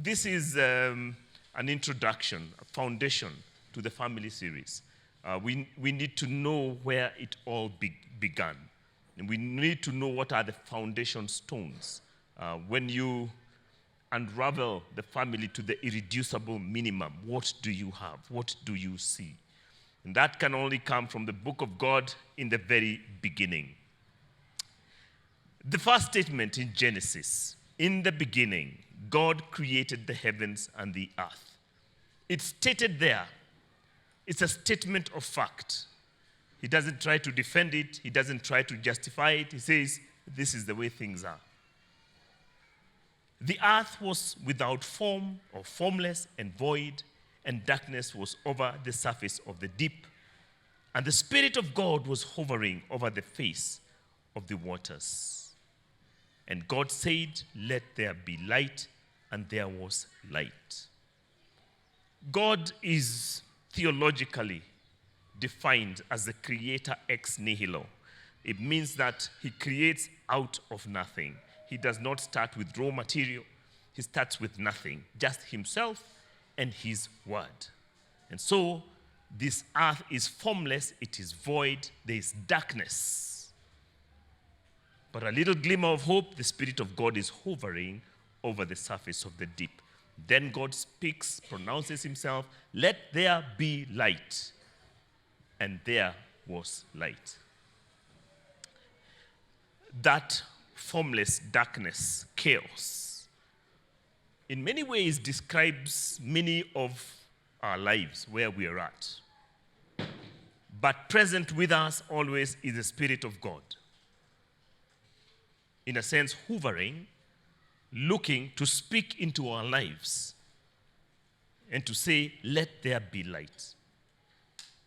this is an introduction, a foundation to the family series. We need to know where it all began. And we need to know what are the foundation stones. When you unravel the family to the irreducible minimum, what do you have? What do you see? And that can only come from the book of God in the very beginning. The first statement in Genesis, in the beginning, God created the heavens and the earth. It's stated there. It's a statement of fact. He doesn't try to defend it. He doesn't try to justify it. He says, this is the way things are. The earth was without form or formless and void, and darkness was over the surface of the deep. And the Spirit of God was hovering over the face of the waters. And God said, let there be light, and there was light. God is theologically defined as the creator ex nihilo. It means that he creates out of nothing. He does not start with raw material. He starts with nothing, just himself and his word. And so this earth is formless, it is void, there is darkness. But a little glimmer of hope, the Spirit of God is hovering over the surface of the deep. Then God speaks, pronounces himself, let there be light. And there was light. That formless darkness, chaos, in many ways describes many of our lives where we are at. But present with us always is the Spirit of God. In a sense, hovering, looking to speak into our lives and to say, let there be light.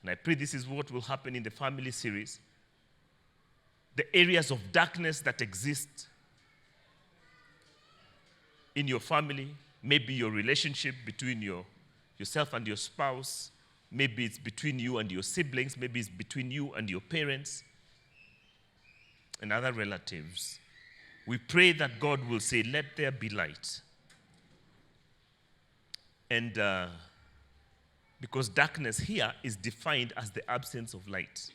And I pray this is what will happen in the family series. The areas of darkness that exist in your family, maybe your relationship between yourself and your spouse, maybe it's between you and your siblings, maybe it's between you and your parents and other relatives. We pray that God will say, let there be light. And because darkness here is defined as the absence of light.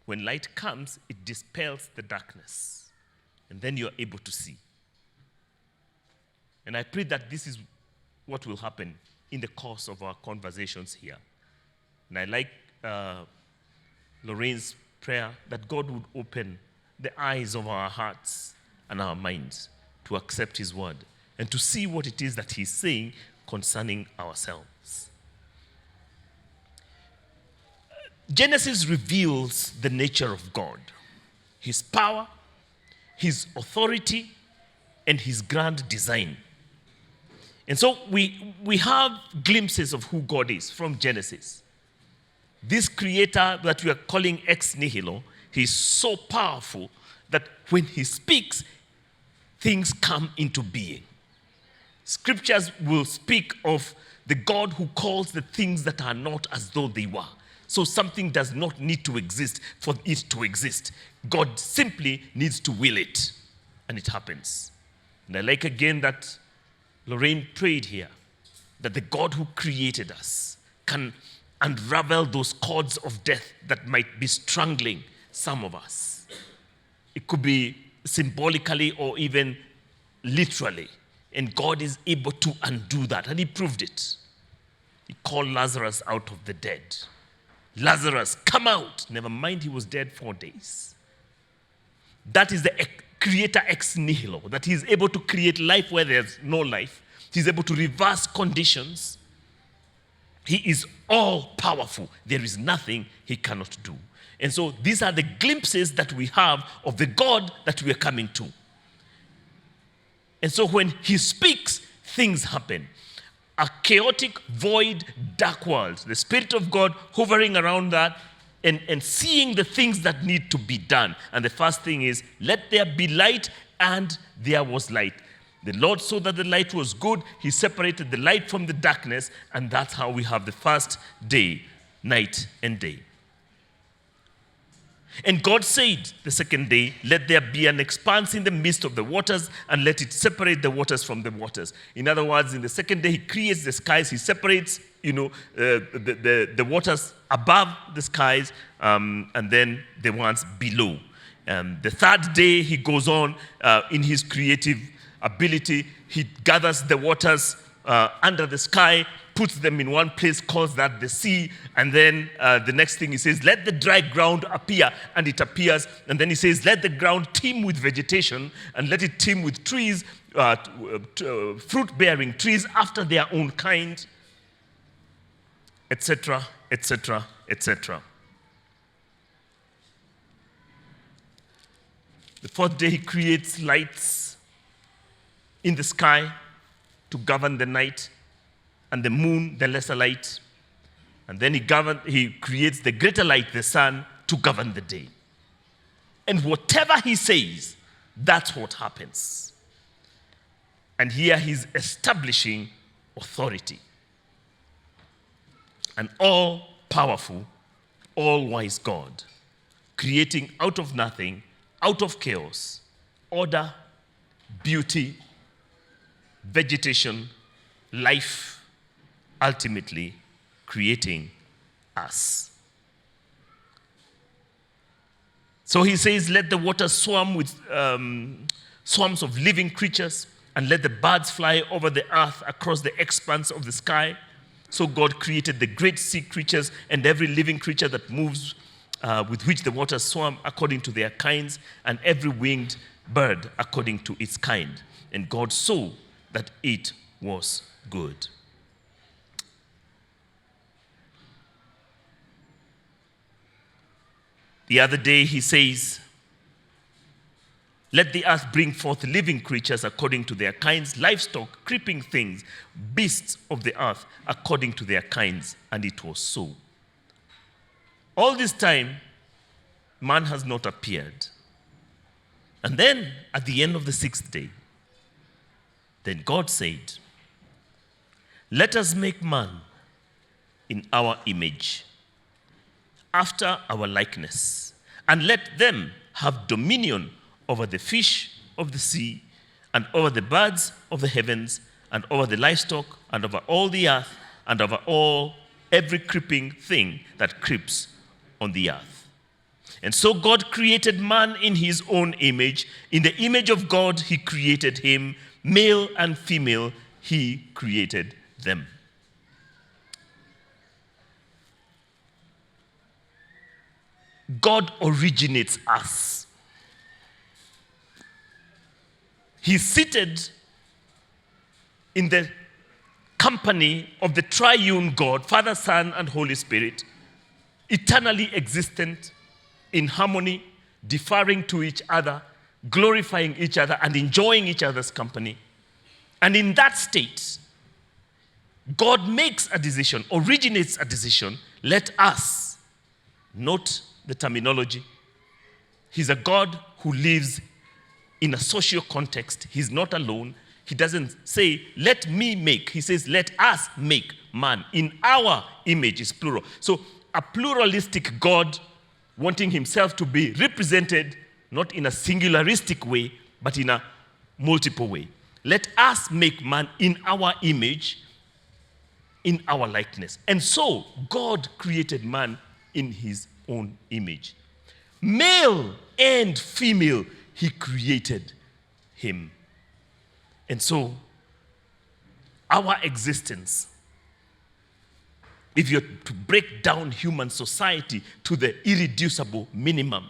When light comes, it dispels the darkness. And then you're able to see. And I pray that this is what will happen in the course of our conversations here. And I like Lorraine's prayer that God would open the eyes of our hearts and our minds to accept his word and to see what it is that he's saying concerning ourselves. Genesis reveals the nature of God, his power, his authority, and his grand design. And so we have glimpses of who God is from Genesis. This creator that we are calling ex nihilo, he's so powerful that when he speaks, things come into being. Scriptures will speak of the God who calls the things that are not as though they were. So something does not need to exist for it to exist. God simply needs to will it, and it happens. And I like again that Lorraine prayed here, that the God who created us can unravel those cords of death that might be strangling some of us. It could be symbolically or even literally. And God is able to undo that, and he proved it. He called Lazarus out of the dead. Lazarus, come out. Never mind, he was dead 4 days. That is the creator ex nihilo, that he is able to create life where there's no life. He's able to reverse conditions. He is all powerful. There is nothing he cannot do. And so these are the glimpses that we have of the God that we are coming to. And so when he speaks, things happen. A chaotic, void, dark world. The Spirit of God hovering around that and seeing the things that need to be done. And the first thing is, let there be light, and there was light. The Lord saw that the light was good. He separated the light from the darkness, and that's how we have the first day, night and day. And God said the second day, let there be an expanse in the midst of the waters, and let it separate the waters from the waters. In other words, in the second day, he creates the skies, he separates, the waters above the skies, and then the ones below. The third day, he goes on in his creative ability. He gathers the waters under the sky, puts them in one place, calls that the sea, and then the next thing he says, let the dry ground appear, and it appears, and then he says, let the ground teem with vegetation, and let it teem with trees, fruit-bearing trees after their own kind, etc., etc., etc. The fourth day, he creates lights in the sky to govern the night, and the moon, the lesser light. And then he creates the greater light, the sun, to govern the day. And whatever he says, that's what happens. And here he's establishing authority. An all-powerful, all-wise God, creating out of nothing, out of chaos, order, beauty, vegetation, life, ultimately creating us. So he says, let the waters swarm with swarms of living creatures, and let the birds fly over the earth across the expanse of the sky. So God created the great sea creatures and every living creature that moves, with which the waters swarm according to their kinds, and every winged bird according to its kind. And God saw that it was good. The other day he says, let the earth bring forth living creatures according to their kinds, livestock, creeping things, beasts of the earth according to their kinds. And it was so. All this time, man has not appeared. And then, at the end of the sixth day, then God said, let us make man in our image, after our likeness, and let them have dominion over the fish of the sea, and over the birds of the heavens, and over the livestock, and over all the earth, and over every creeping thing that creeps on the earth. And so God created man in his own image. In the image of God, he created him. Male and female, he created them. God originates us. He's seated in the company of the triune God, Father, Son, and Holy Spirit, eternally existent, in harmony, deferring to each other, glorifying each other, and enjoying each other's company. And in that state, God makes a decision, originates a decision. Let us, note the terminology. He's a God who lives in a social context. He's not alone. He doesn't say, let me make. He says, let us make man. In our image is plural. So a pluralistic God wanting himself to be represented, not in a singularistic way, but in a multiple way. Let us make man in our image, in our likeness. And so God created man in his own image. Male and female, he created him. And so, our existence, if you're to break down human society to the irreducible minimum,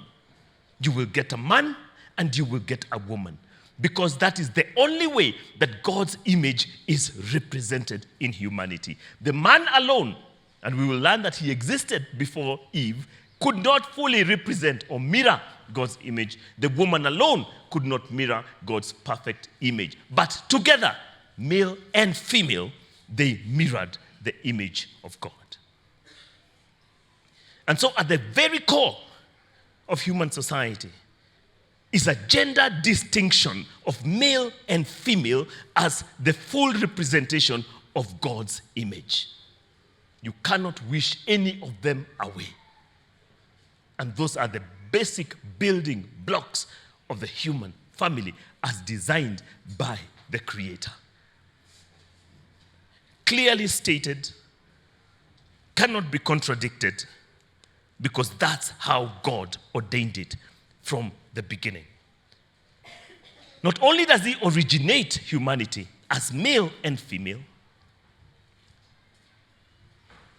you will get a man and you will get a woman. Because that is the only way that God's image is represented in humanity. The man alone, and we will learn that he existed before Eve, could not fully represent or mirror God's image. The woman alone could not mirror God's perfect image. But together, male and female, they mirrored the image of God. And so at the very core of human society is a gender distinction of male and female as the full representation of God's image. You cannot wish any of them away. And those are the basic building blocks of the human family as designed by the Creator. Clearly stated, cannot be contradicted, because that's how God ordained it from the beginning. Not only does he originate humanity as male and female,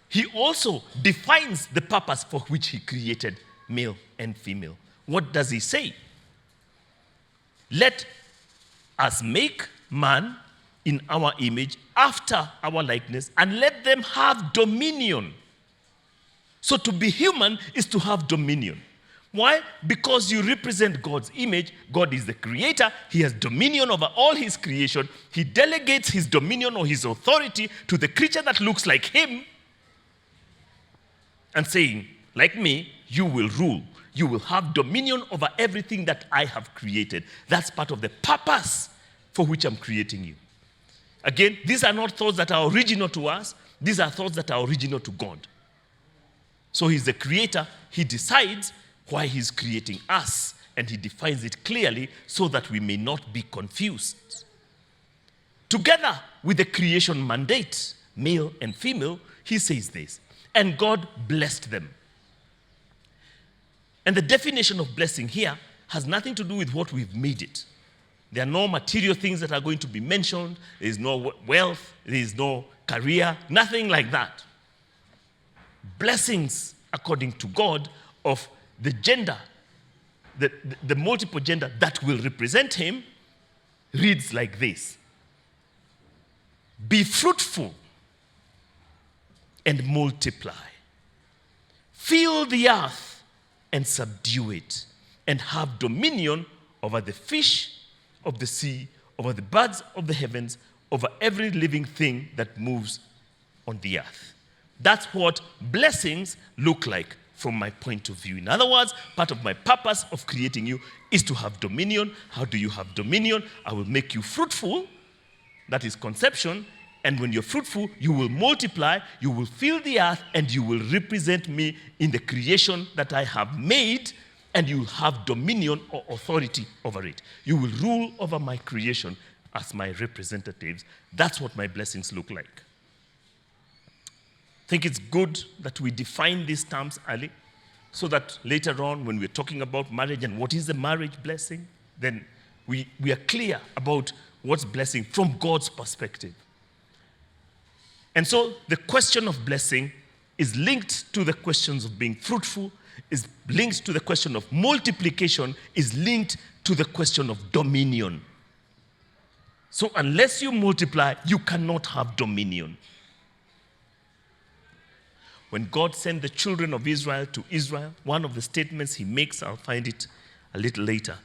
he also defines the purpose for which he created male and female. What does he say? Let us make man in our image, after our likeness, and let them have dominion. So to be human is to have dominion. Why? Because you represent God's image. God is the creator. He has dominion over all his creation. He delegates his dominion or his authority to the creature that looks like him, and saying, like me, you will rule. You will have dominion over everything that I have created. That's part of the purpose for which I'm creating you. Again, these are not thoughts that are original to us. These are thoughts that are original to God. So he's the creator. He decides why he's creating us, and he defines it clearly so that we may not be confused. Together with the creation mandate, male and female, he says this, and God blessed them. And the definition of blessing here has nothing to do with what we've made it. There are no material things that are going to be mentioned. There is no wealth. There is no career. Nothing like that. Blessings, according to God, of the gender, the multiple gender that will represent him, reads like this. Be fruitful and multiply. Fill the earth and subdue it, and have dominion over the fish of the sea, over the birds of the heavens, over every living thing that moves on the earth. That's what blessings look like from my point of view. In other words, part of my purpose of creating you is to have dominion. How do you have dominion? I will make you fruitful. That is conception. And when you're fruitful, you will multiply, you will fill the earth, and you will represent me in the creation that I have made, and you will have dominion or authority over it. You will rule over my creation as my representatives. That's what my blessings look like. I think it's good that we define these terms early, so that later on, when we're talking about marriage and what is the marriage blessing, then we are clear about what's blessing from God's perspective. And so the question of blessing is linked to the questions of being fruitful, is linked to the question of multiplication, is linked to the question of dominion. So unless you multiply, you cannot have dominion. When God sent the children of Israel to Israel, one of the statements he makes, I'll find it a little later,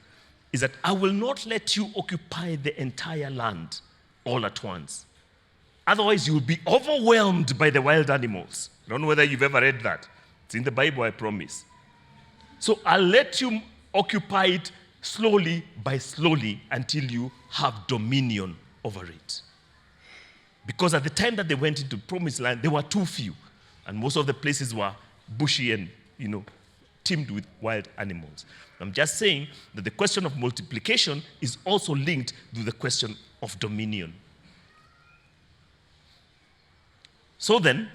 is that I will not let you occupy the entire land all at once. Otherwise, you will be overwhelmed by the wild animals. I don't know whether you've ever read that. It's in the Bible, I promise. So I'll let you occupy it slowly by slowly until you have dominion over it. Because at the time that they went into the promised land, they were too few. And most of the places were bushy and, teemed with wild animals. I'm just saying that the question of multiplication is also linked to the question of dominion. So then,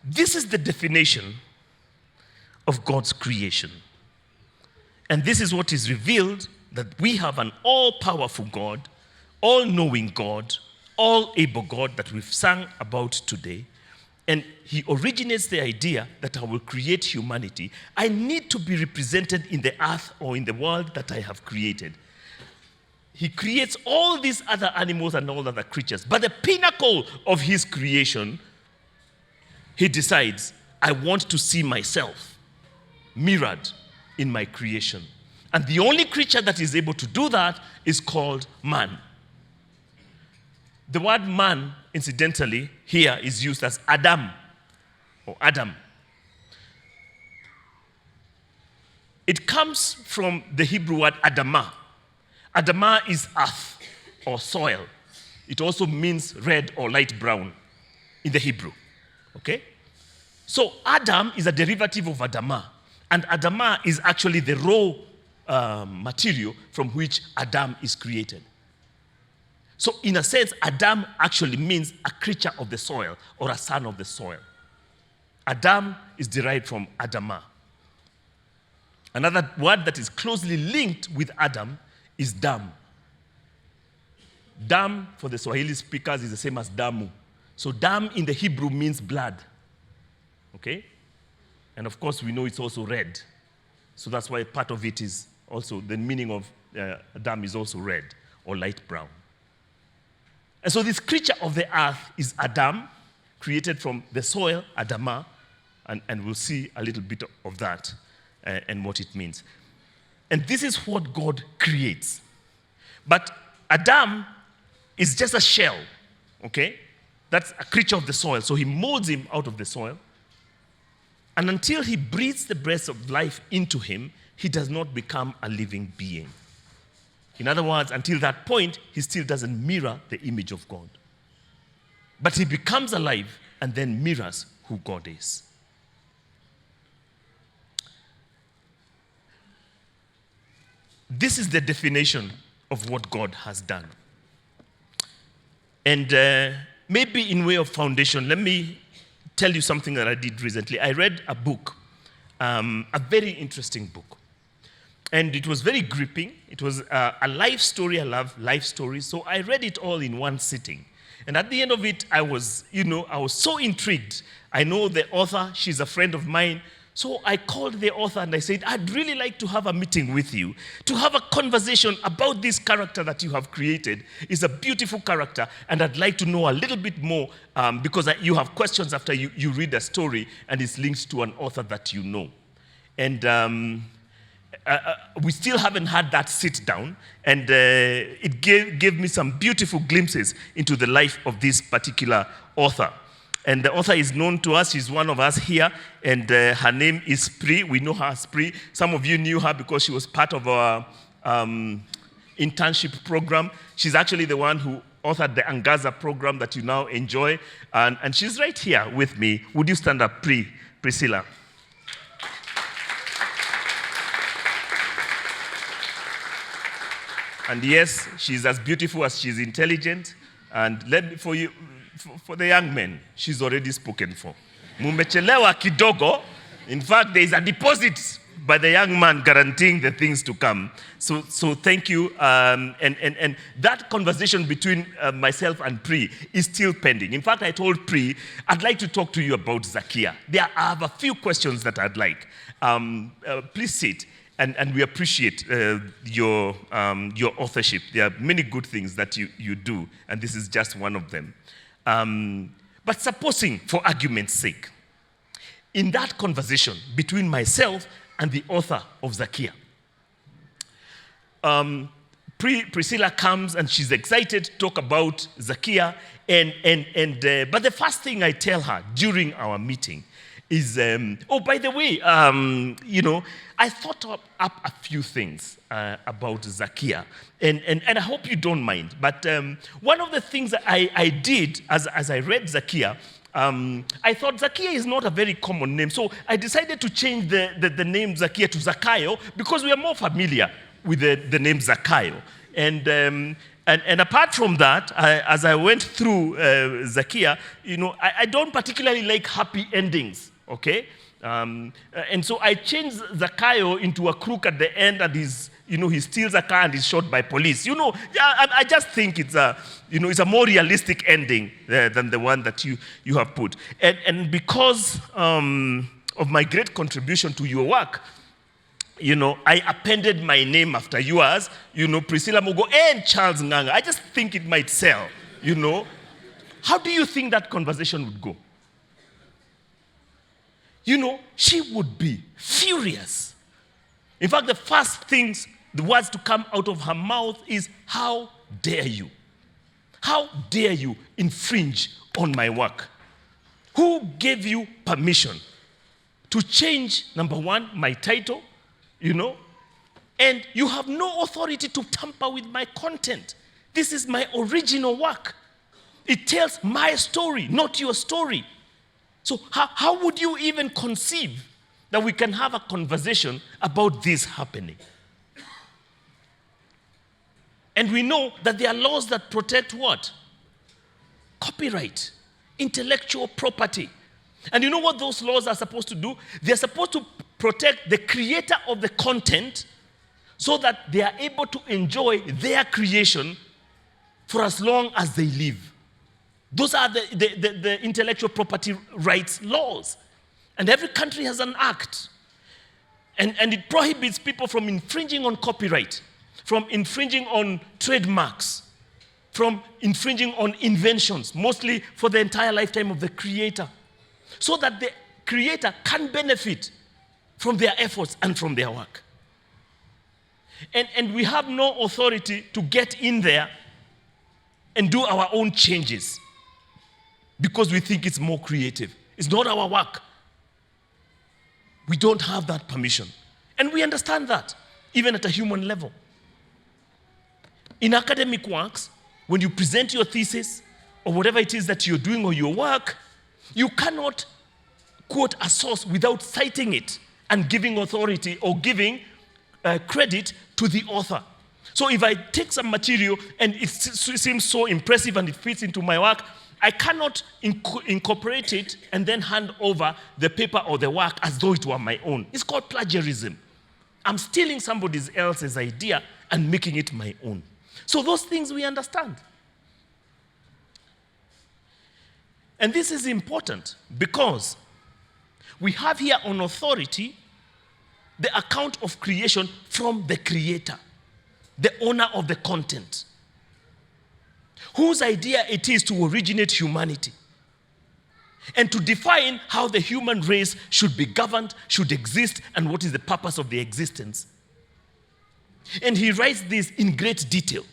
this is the definition of God's creation. And this is what is revealed, that we have an all-powerful God, all-knowing God, all-able God that we've sung about today. And he originates the idea that I will create humanity. I need to be represented in the earth or in the world that I have created. He creates all these other animals and all other creatures. But the pinnacle of his creation, he decides, I want to see myself mirrored in my creation. And the only creature that is able to do that is called man. The word man, incidentally, here is used as Adam or Adam. It comes from the Hebrew word Adamah. Adamah is earth or soil. It also means red or light brown in the Hebrew. Okay? So Adam is a derivative of Adamah. And Adamah is actually the raw material from which Adam is created. So in a sense, Adam actually means a creature of the soil or a son of the soil. Adam is derived from Adamah. Another word that is closely linked with Adam is dam. Dam, for the Swahili speakers, is the same as damu. So dam in the Hebrew means blood. Okay? And of course, we know it's also red. So that's why part of it is also, the meaning of dam is also red or light brown. And so this creature of the earth is Adam, created from the soil, Adamah, and we'll see a little bit of that and what it means. And this is what God creates. But Adam is just a shell, okay? That's a creature of the soil. So he molds him out of the soil. And until he breathes the breath of life into him, he does not become a living being. In other words, until that point, he still doesn't mirror the image of God. But he becomes alive and then mirrors who God is. This is the definition of what God has done. And maybe in way of foundation, let me tell you something that I did recently. I read a book, a very interesting book. And it was very gripping. It was a life story. I love life stories. So I read it all in one sitting. And at the end of it, I was so intrigued. I know the author. She's a friend of mine. So I called the author and I said, I'd really like to have a meeting with you, to have a conversation about this character that you have created. It's a beautiful character, and I'd like to know a little bit more because you have questions after you read a story and it's linked to an author that you know. And we still haven't had that sit down, and it gave me some beautiful glimpses into the life of this particular author. And the author is known to us. She's one of us here, and her name is Pri. We know her as Pri. Some of you knew her because she was part of our internship program. She's actually the one who authored the Angaza program that you now enjoy, and she's right here with me. Would you stand up, Priscilla? And yes, she's as beautiful as she's intelligent. And for the young men, she's already spoken for. Mumechelewa kidogo. In fact, there is a deposit by the young man guaranteeing the things to come. So thank you. And that conversation between myself and Pri is still pending. In fact, I told Pri, I'd like to talk to you about Zakia. I have a few questions that I'd like. Please sit. And we appreciate your authorship. There are many good things that you do, and this is just one of them. But supposing, for argument's sake, in that conversation between myself and the author of Zakia, Priscilla comes and she's excited to talk about Zakia, but the first thing I tell her during our meeting is, by the way, I thought up a few things about Zakia, and I hope you don't mind. But one of the things that I did as I read Zakia, I thought Zakia is not a very common name. So I decided to change the name Zakia to Zakayo because we are more familiar with the name Zakayo. And apart from that, as I went through Zakia, I don't particularly like happy endings, okay? And so I changed Zakayo into a crook at the end, and he steals a car and is shot by police. I just think it's a more realistic ending than the one that you have put. And because of my great contribution to your work, I appended my name after yours, Priscilla Mugo and Charles Nganga. I just think it might sell, How do you think that conversation would go? She would be furious. In fact, the words to come out of her mouth is, how dare you? How dare you infringe on my work? Who gave you permission to change, number one, my title, and you have no authority to tamper with my content. This is my original work. It tells my story, not your story. So how would you even conceive that we can have a conversation about this happening. And we know that there are laws that protect what? Copyright, intellectual property. And you know what those laws are supposed to do? They're supposed to protect the creator of the content so that they are able to enjoy their creation for as long as they live. Those are the intellectual property rights laws. And every country has an act. And it prohibits people from infringing on copyright, from infringing on trademarks, from infringing on inventions, mostly for the entire lifetime of the creator, so that the creator can benefit from their efforts and from their work. And we have no authority to get in there and do our own changes because we think it's more creative. It's not our work. We don't have that permission. And we understand that, even at a human level. In academic works, when you present your thesis or whatever it is that you're doing or your work, you cannot quote a source without citing it and giving authority or giving credit to the author. So if I take some material and it seems so impressive and it fits into my work, I cannot incorporate it and then hand over the paper or the work as though it were my own. It's called plagiarism. I'm stealing somebody else's idea and making it my own. So those things we understand. And this is important because we have here on authority the account of creation from the creator, the owner of the content, whose idea it is to originate humanity and to define how the human race should be governed, should exist, and what is the purpose of their existence. And he writes this in great detail.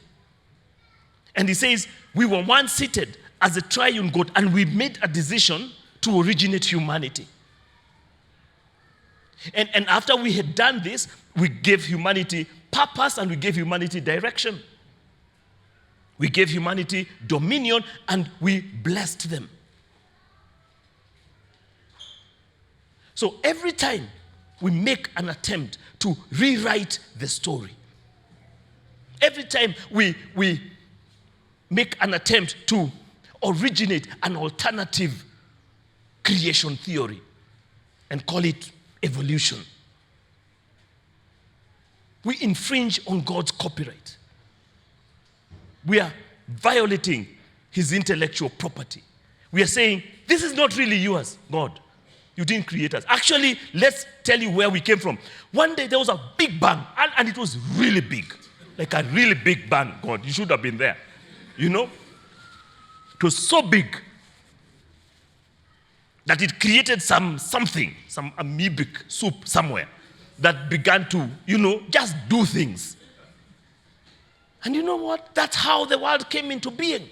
And he says, we were once seated as a triune God, and we made a decision to originate humanity. And after we had done this, we gave humanity purpose and we gave humanity direction. We gave humanity dominion and we blessed them. So every time we make an attempt to rewrite the story, every time we make an attempt to originate an alternative creation theory and call it evolution, we infringe on God's copyright. We are violating his intellectual property. We are saying, this is not really yours, God. You didn't create us. Actually, let's tell you where we came from. One day there was a big bang, and it was really big. Like a really big bang, God. You should have been there. You know? It was so big that it created some amoebic soup somewhere that began to, just do things. And you know what? That's how the world came into being.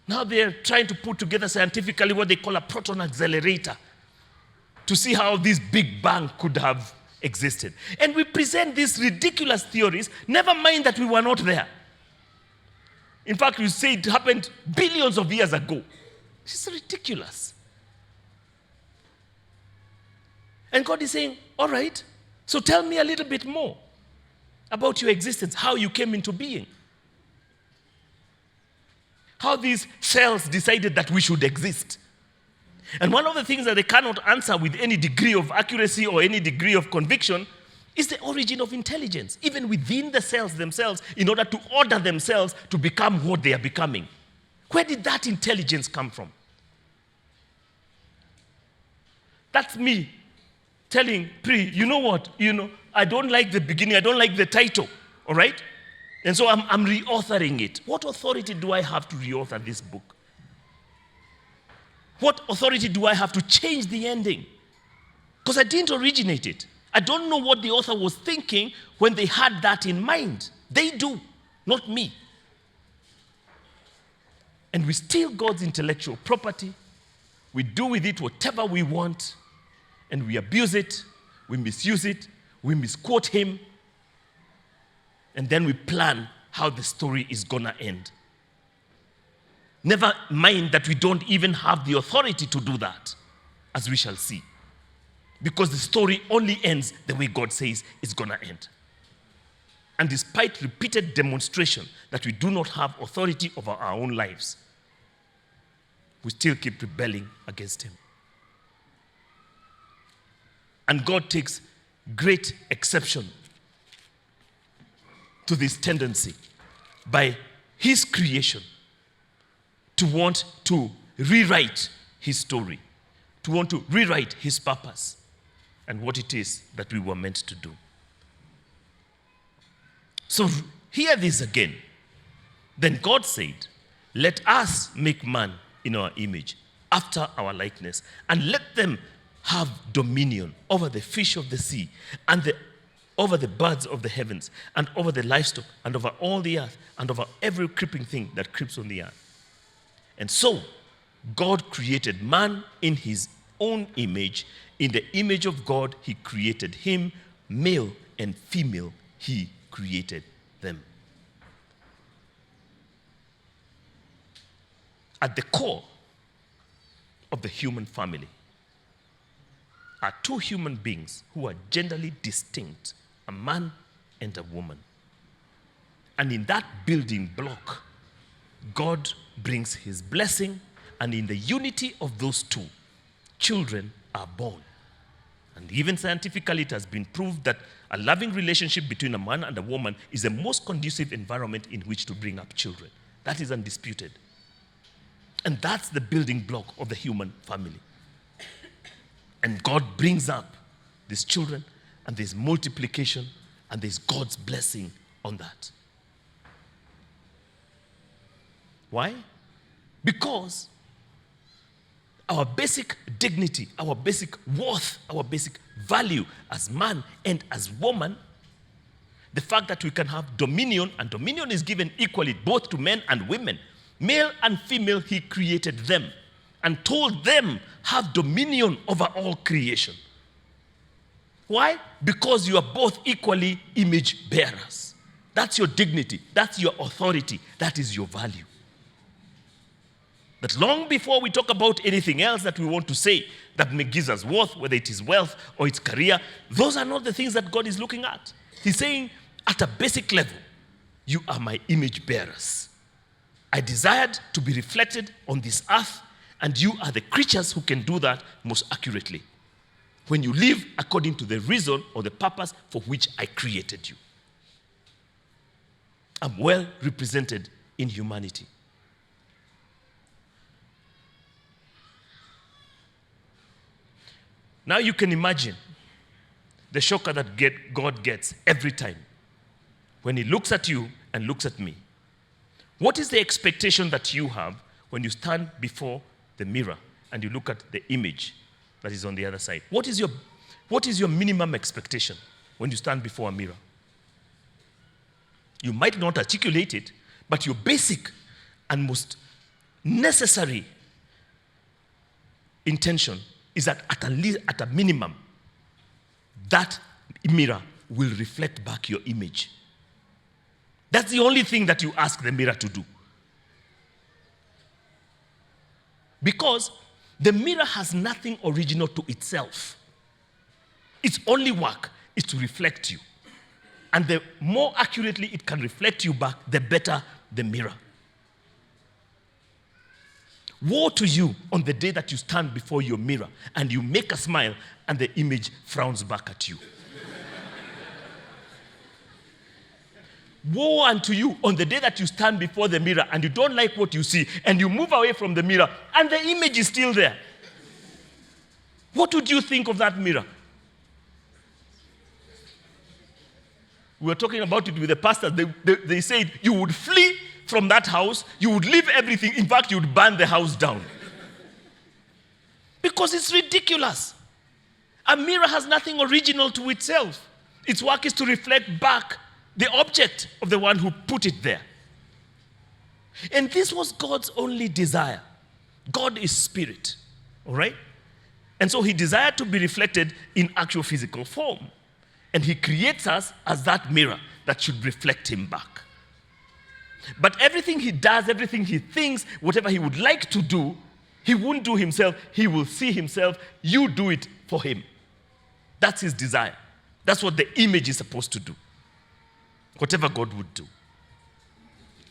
Now they're trying to put together scientifically what they call a proton accelerator to see how this big bang could have existed. And we present these ridiculous theories, never mind that we were not there. In fact, we say it happened billions of years ago. It's ridiculous. And God is saying, all right, so tell me a little bit more about your existence, how you came into being. How these cells decided that we should exist. And one of the things that they cannot answer with any degree of accuracy or any degree of conviction is the origin of intelligence, even within the cells themselves, in order to order themselves to become what they are becoming. Where did that intelligence come from? That's me telling Pri, you know what? I don't like the beginning, I don't like the title, all right? And so I'm reauthoring it. What authority do I have to reauthor this book? What authority do I have to change the ending? Because I didn't originate it. I don't know what the author was thinking when they had that in mind. They do, not me. And we steal God's intellectual property. We do with it whatever we want. And we abuse it. We misuse it. We misquote him. And then we plan how the story is going to end. Never mind that we don't even have the authority to do that, as we shall see. Because the story only ends the way God says it's going to end. And despite repeated demonstration that we do not have authority over our own lives, we still keep rebelling against him. And God takes great exception to this tendency by his creation to want to rewrite his story, to want to rewrite his purpose and what it is that we were meant to do. So hear this again. Then God said, let us make man in our image, after our likeness, and let them have dominion over the fish of the sea, and over the birds of the heavens, and over the livestock, and over all the earth, and over every creeping thing that creeps on the earth. And so, God created man in his own image. In the image of God, he created him, male and female, he created them. At the core of the human family are two human beings who are genderly distinct, a man and a woman. And in that building block, God brings his blessing, and in the unity of those two, children are born. And even scientifically, it has been proved that a loving relationship between a man and a woman is the most conducive environment in which to bring up children. That is undisputed. And that's the building block of the human family. And God brings up these children, and there's multiplication, and there's God's blessing on that. Why? Because our basic dignity, our basic worth, our basic value as man and as woman, the fact that we can have dominion, and dominion is given equally both to men and women. Male and female, he created them and told them, have dominion over all creation. Why? Because you are both equally image bearers. That's your dignity. That's your authority. That is your value. That long before we talk about anything else that we want to say that gives us worth, whether it is wealth or it's career, those are not the things that God is looking at. He's saying, at a basic level, you are my image bearers. I desired to be reflected on this earth, and you are the creatures who can do that most accurately. When you live according to the reason or the purpose for which I created you. I'm well represented in humanity. Now you can imagine the shocker that God gets every time when he looks at you and looks at me. What is the expectation that you have when you stand before the mirror and you look at the image that is on the other side? What is your minimum expectation when you stand before a mirror? You might not articulate it, but your basic and most necessary intention is that at a minimum, that mirror will reflect back your image. That's the only thing that you ask the mirror to do. Because the mirror has nothing original to itself. Its only work is to reflect you. And the more accurately it can reflect you back, the better the mirror. Woe to you on the day that you stand before your mirror and you make a smile and the image frowns back at you. Woe unto you on the day that you stand before the mirror and you don't like what you see and you move away from the mirror and the image is still there. What would you think of that mirror? We were talking about it with the pastor. They said you would flee from that house, you would leave everything. In fact, you would burn the house down. Because it's ridiculous. A mirror has nothing original to itself. Its work is to reflect back the object of the one who put it there. And this was God's only desire. God is spirit, all right? And so he desired to be reflected in actual physical form. And he creates us as that mirror that should reflect him back. But everything he does, everything he thinks, whatever he would like to do, he won't do himself. He will see himself. You do it for him. That's his desire. That's what the image is supposed to do. Whatever God would do.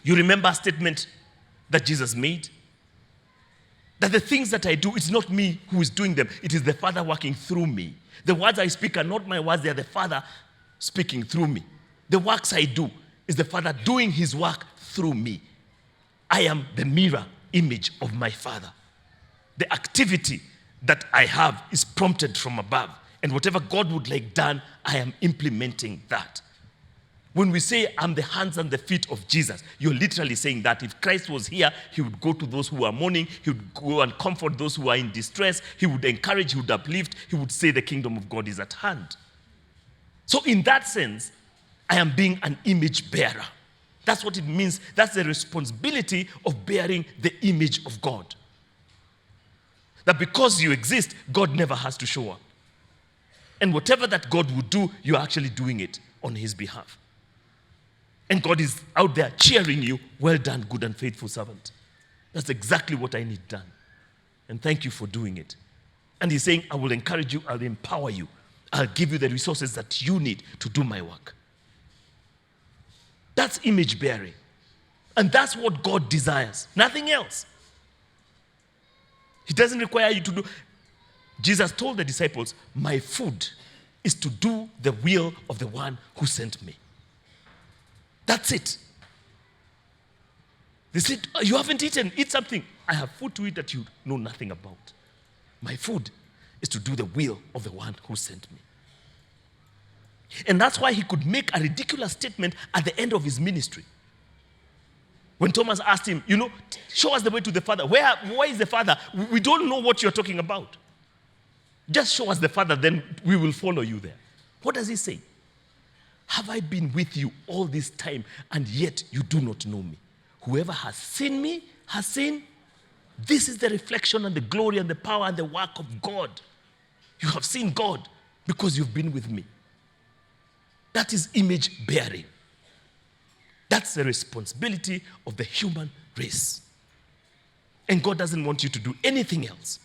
You remember a statement that Jesus made? That the things that I do, it's not me who is doing them. It is the Father working through me. The words I speak are not my words. They are the Father speaking through me. The works I do is the Father doing his work through me. I am the mirror image of my Father. The activity that I have is prompted from above. And whatever God would like done, I am implementing that. When we say, I'm the hands and the feet of Jesus, you're literally saying that if Christ was here, he would go to those who are mourning, he would go and comfort those who are in distress, he would encourage, he would uplift, he would say the kingdom of God is at hand. So in that sense, I am being an image bearer. That's what it means. That's the responsibility of bearing the image of God. That because you exist, God never has to show up. And whatever that God would do, you're actually doing it on his behalf. And God is out there cheering you, well done, good and faithful servant. That's exactly what I need done. And thank you for doing it. And he's saying, I will encourage you, I'll empower you. I'll give you the resources that you need to do my work. That's image bearing. And that's what God desires. Nothing else. He doesn't require you to do. Jesus told the disciples, my food is to do the will of the one who sent me. That's it. They said, oh, you haven't eaten, eat something. I have food to eat that you know nothing about. My food is to do the will of the one who sent me. And that's why he could make a ridiculous statement at the end of his ministry. When Thomas asked him, show us the way to the Father. Where is the Father? We don't know what you're talking about. Just show us the Father, then we will follow you there. What does he say? Have I been with you all this time, and yet you do not know me? Whoever has seen me has seen. This is the reflection and the glory and the power and the work of God. You have seen God because you've been with me. That is image bearing. That's the responsibility of the human race. And God doesn't want you to do anything else.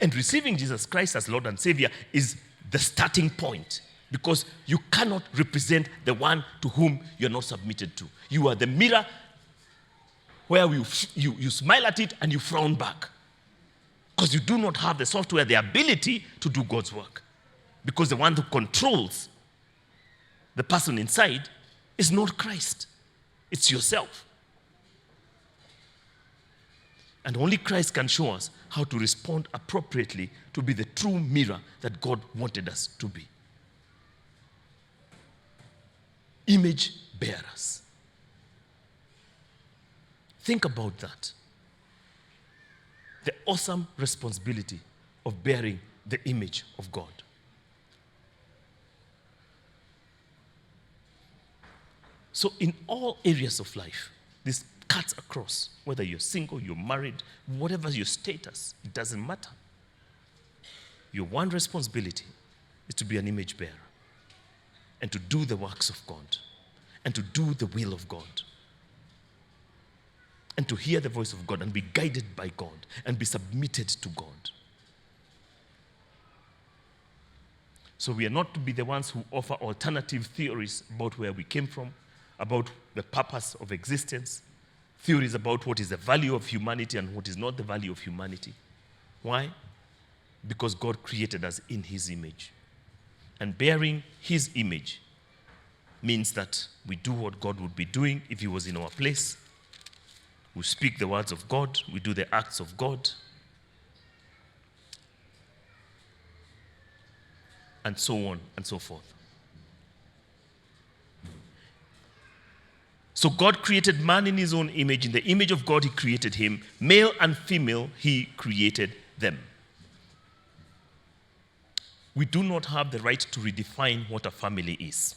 And receiving Jesus Christ as Lord and Savior is the starting point, because you cannot represent the one to whom you're not submitted to. You are the mirror where you smile at it and you frown back, because you do not have the software, the ability to do God's work. Because the one who controls the person inside is not Christ. It's yourself. And only Christ can show us how to respond appropriately to be the true mirror that God wanted us to be. Image bearers. Think about that. The awesome responsibility of bearing the image of God. So in all areas of life, this cuts across, whether you're single, you're married, whatever your status, it doesn't matter. Your one responsibility is to be an image bearer and to do the works of God and to do the will of God and to hear the voice of God and be guided by God and be submitted to God. So we are not to be the ones who offer alternative theories about where we came from, about the purpose of existence, theories about what is the value of humanity and what is not the value of humanity. Why? Because God created us in his image. And bearing his image means that we do what God would be doing if he was in our place. We speak the words of God. We do the acts of God. And so on and so forth. So God created man in his own image. In the image of God, he created him. Male and female, he created them. We do not have the right to redefine what a family is.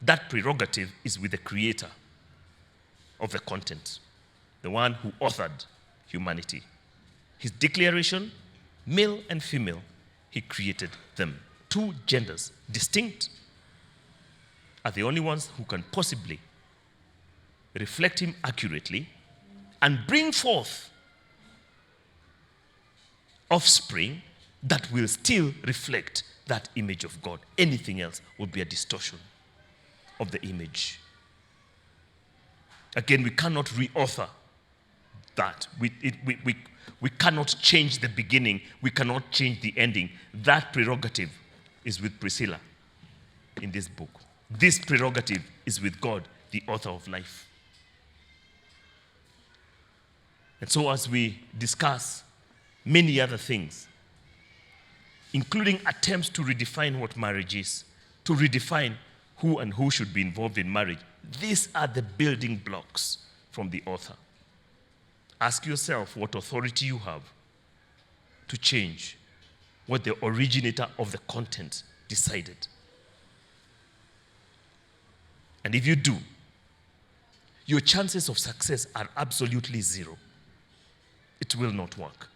That prerogative is with the creator of the content, the one who authored humanity. His declaration, male and female, he created them. Two genders, distinct, are the only ones who can possibly reflect him accurately and bring forth offspring that will still reflect that image of God. Anything else would be a distortion of the image. Again, we cannot reauthor that. We cannot change the beginning. We cannot change the ending. That prerogative is with Priscilla in this book. This prerogative is with God, the author of life. And so as we discuss many other things, including attempts to redefine what marriage is, to redefine who and who should be involved in marriage, these are the building blocks from the author. Ask yourself what authority you have to change what the originator of the content decided. And if you do, your chances of success are absolutely zero. It will not work.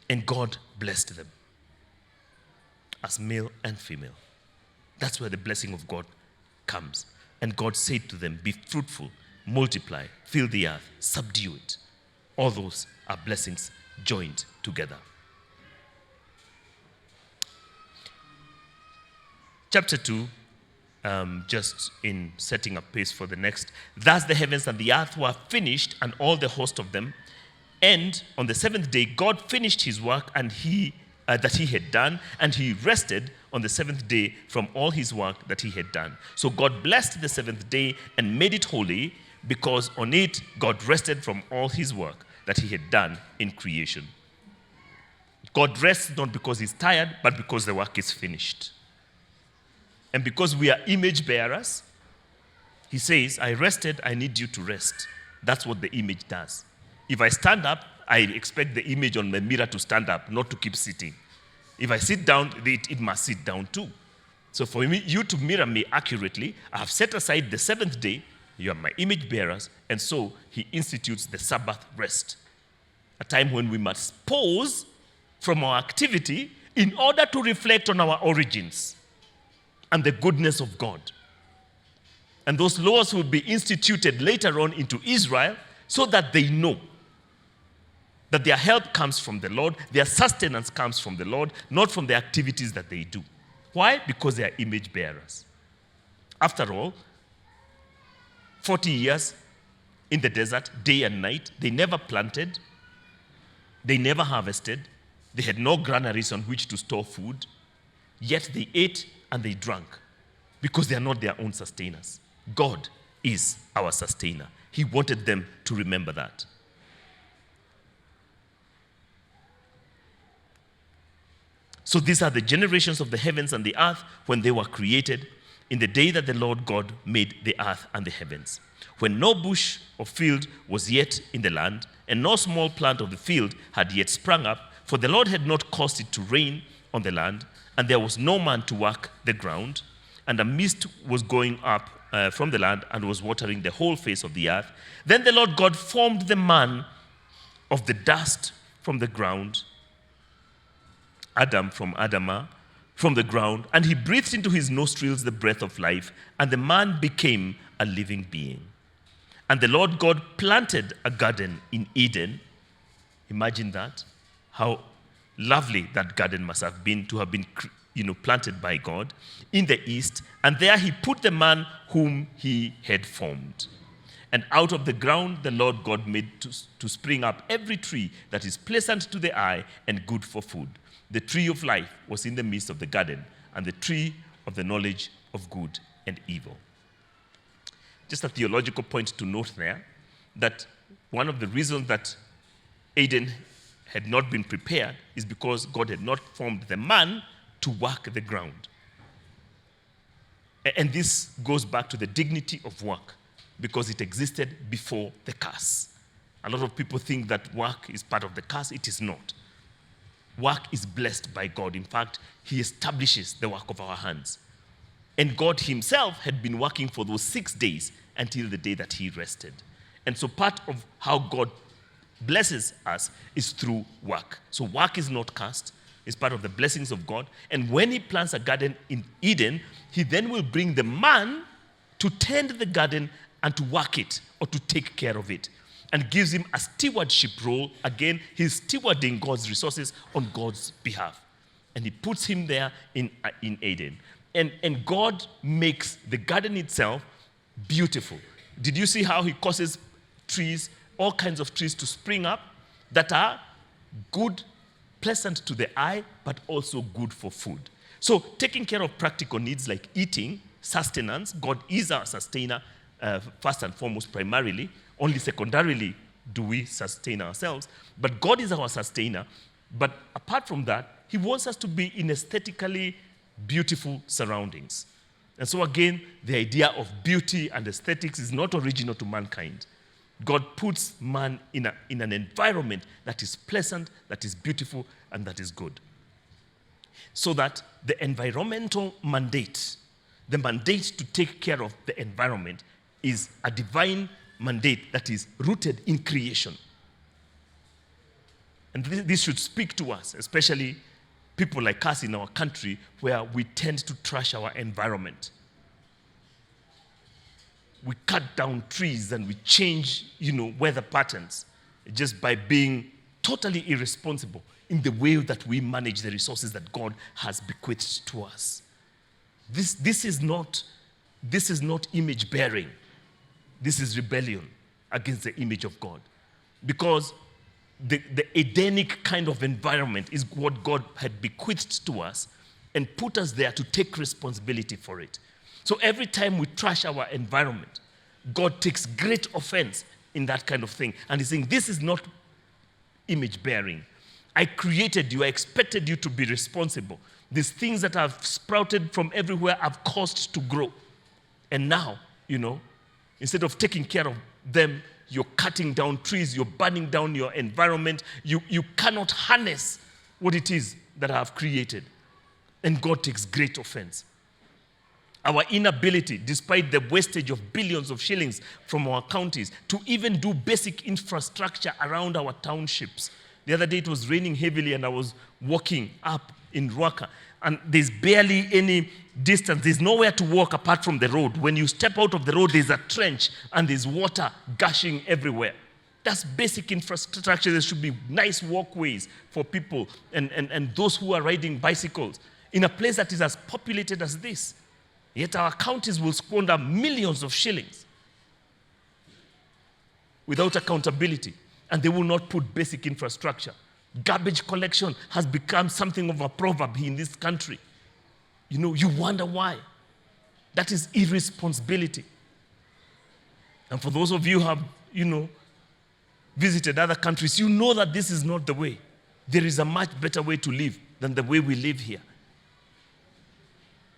And God blessed them as male and female. That's where the blessing of God comes. And God said to them, be fruitful, multiply, fill the earth, subdue it. All those are blessings joined together. Chapter 2, just in setting up pace for the next. Thus the heavens and the earth were finished, and all the host of them. And on the seventh day, God finished his work and that he had done, and he rested on the seventh day from all his work that he had done. So God blessed the seventh day and made it holy, because on it God rested from all his work that he had done in creation. God rests not because he's tired, but because the work is finished. And because we are image bearers, he says, I rested, I need you to rest. That's what the image does. If I stand up, I expect the image on the mirror to stand up, not to keep sitting. If I sit down, it must sit down too. So for you to mirror me accurately, I have set aside the seventh day. You are my image bearers. And so he institutes the Sabbath rest, a time when we must pause from our activity in order to reflect on our origins and the goodness of God. And those laws will be instituted later on into Israel so that they know that their help comes from the Lord, their sustenance comes from the Lord, not from the activities that they do. Why? Because they are image bearers. After all, 40 years in the desert, day and night, they never planted, they never harvested, they had no granaries on which to store food, yet they ate and they drank because they are not their own sustainers. God is our sustainer. He wanted them to remember that. So these are the generations of the heavens and the earth when they were created in the day that the Lord God made the earth and the heavens, when no bush or field was yet in the land, and no small plant of the field had yet sprung up, for the Lord had not caused it to rain on the land, and there was no man to work the ground, and a mist was going up from the land and was watering the whole face of the earth. Then the Lord God formed the man of the dust from the ground, Adam from Adamah, from the ground, and he breathed into his nostrils the breath of life, and the man became a living being. And the Lord God planted a garden in Eden. Imagine that. How lovely that garden must have been to have been planted by God in the east. And there he put the man whom he had formed. And out of the ground the Lord God made to spring up every tree that is pleasant to the eye and good for food. The tree of life was in the midst of the garden, and the tree of the knowledge of good and evil. Just a theological point to note there, that one of the reasons that Eden had not been prepared is because God had not formed the man to work the ground. And this goes back to the dignity of work, because it existed before the curse. A lot of people think that work is part of the curse. It is not. Work is blessed by God. In fact, he establishes the work of our hands. And God himself had been working for those 6 days until the day that he rested. And so part of how God blesses us is through work. So work is not cast. It's part of the blessings of God. And when he plants a garden in Eden, he then will bring the man to tend the garden and to work it or to take care of it. And gives him a stewardship role. Again, he's stewarding God's resources on God's behalf. And he puts him there in Eden. And God makes the garden itself beautiful. Did you see how he causes trees, all kinds of trees to spring up that are good, pleasant to the eye, but also good for food? So taking care of practical needs like eating, sustenance, God is our sustainer, first and foremost, primarily. Only secondarily do we sustain ourselves. But God is our sustainer. But apart from that, he wants us to be in aesthetically beautiful surroundings. And so again, the idea of beauty and aesthetics is not original to mankind. God puts man in an environment that is pleasant, that is beautiful, and that is good. So that the environmental mandate, the mandate to take care of the environment, is a divine mandate that is rooted in creation. And this should speak to us, especially people like us in our country where we tend to trash our environment. We cut down trees and we change, weather patterns just by being totally irresponsible in the way that we manage the resources that God has bequeathed to us. This is not image bearing. This is rebellion against the image of God. Because the Edenic kind of environment is what God had bequeathed to us and put us there to take responsibility for it. So every time we trash our environment, God takes great offense in that kind of thing. And he's saying, this is not image bearing. I created you. I expected you to be responsible. These things that have sprouted from everywhere have caused to grow. And now, instead of taking care of them, you're cutting down trees, you're burning down your environment. You cannot harness what it is that I have created. And God takes great offense. Our inability, despite the wastage of billions of shillings from our counties, to even do basic infrastructure around our townships. The other day it was raining heavily and I was walking up in Ruaka, and there's barely any distance. There's nowhere to walk apart from the road. When you step out of the road, there's a trench and there's water gushing everywhere. That's basic infrastructure. There should be nice walkways for people and those who are riding bicycles in a place that is as populated as this. Yet our counties will squander millions of shillings without accountability, and they will not put basic infrastructure. Garbage collection has become something of a proverb in this country. You wonder why. That is irresponsibility. And for those of you who have, visited other countries, you know that this is not the way. There is a much better way to live than the way we live here.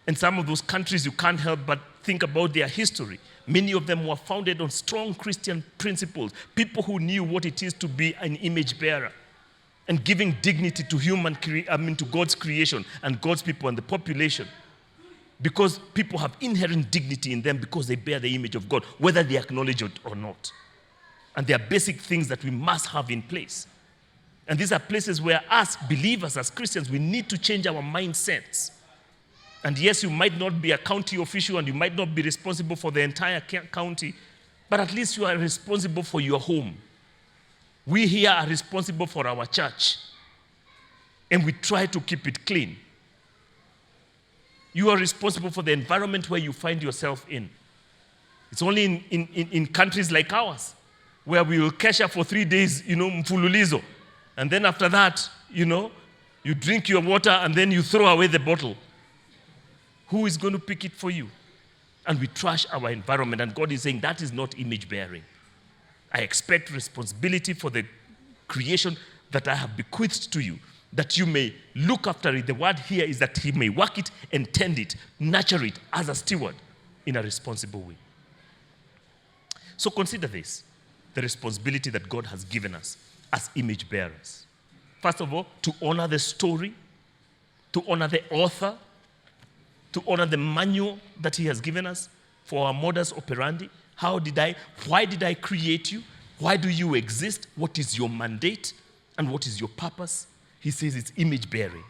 In some of those countries, you can't help but think about their history. Many of them were founded on strong Christian principles, people who knew what it is to be an image bearer and giving dignity to to God's creation and God's people and the population. Because people have inherent dignity in them because they bear the image of God, whether they acknowledge it or not. And there are basic things that we must have in place. And these are places where us believers, as Christians, we need to change our mindsets. And yes, you might not be a county official and you might not be responsible for the entire county, but at least you are responsible for your home. We here are responsible for our church, and we try to keep it clean. You are responsible for the environment where you find yourself in. It's only in countries like ours where we will cash up for 3 days, mfululizo. And then after that, you drink your water and then you throw away the bottle. Who is going to pick it for you? And we trash our environment. And God is saying that is not image bearing. I expect responsibility for the creation that I have bequeathed to you, that you may look after it. The word here is that he may work it and tend it, nurture it as a steward in a responsible way. So consider this, the responsibility that God has given us as image bearers. First of all, to honor the story, to honor the author, to honor the manual that he has given us for our modus operandi. Why did I create you? Why do you exist? What is your mandate? And what is your purpose? He says it's image bearing.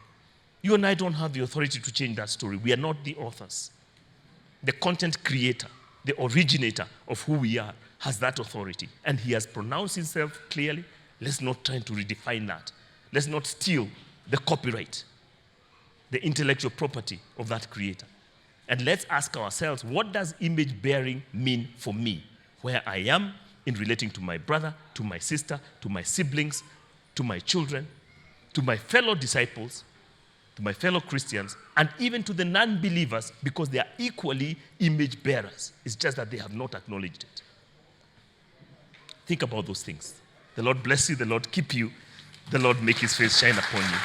You and I don't have the authority to change that story. We are not the authors. The content creator, the originator of who we are, has that authority. And he has pronounced himself clearly. Let's not try to redefine that. Let's not steal the copyright, the intellectual property of that creator. And let's ask ourselves, what does image bearing mean for me? Where I am in relating to my brother, to my sister, to my siblings, to my children, to my fellow disciples, to my fellow Christians, and even to the non-believers, because they are equally image bearers. It's just that they have not acknowledged it. Think about those things. The Lord bless you, the Lord keep you, the Lord make his face shine upon you.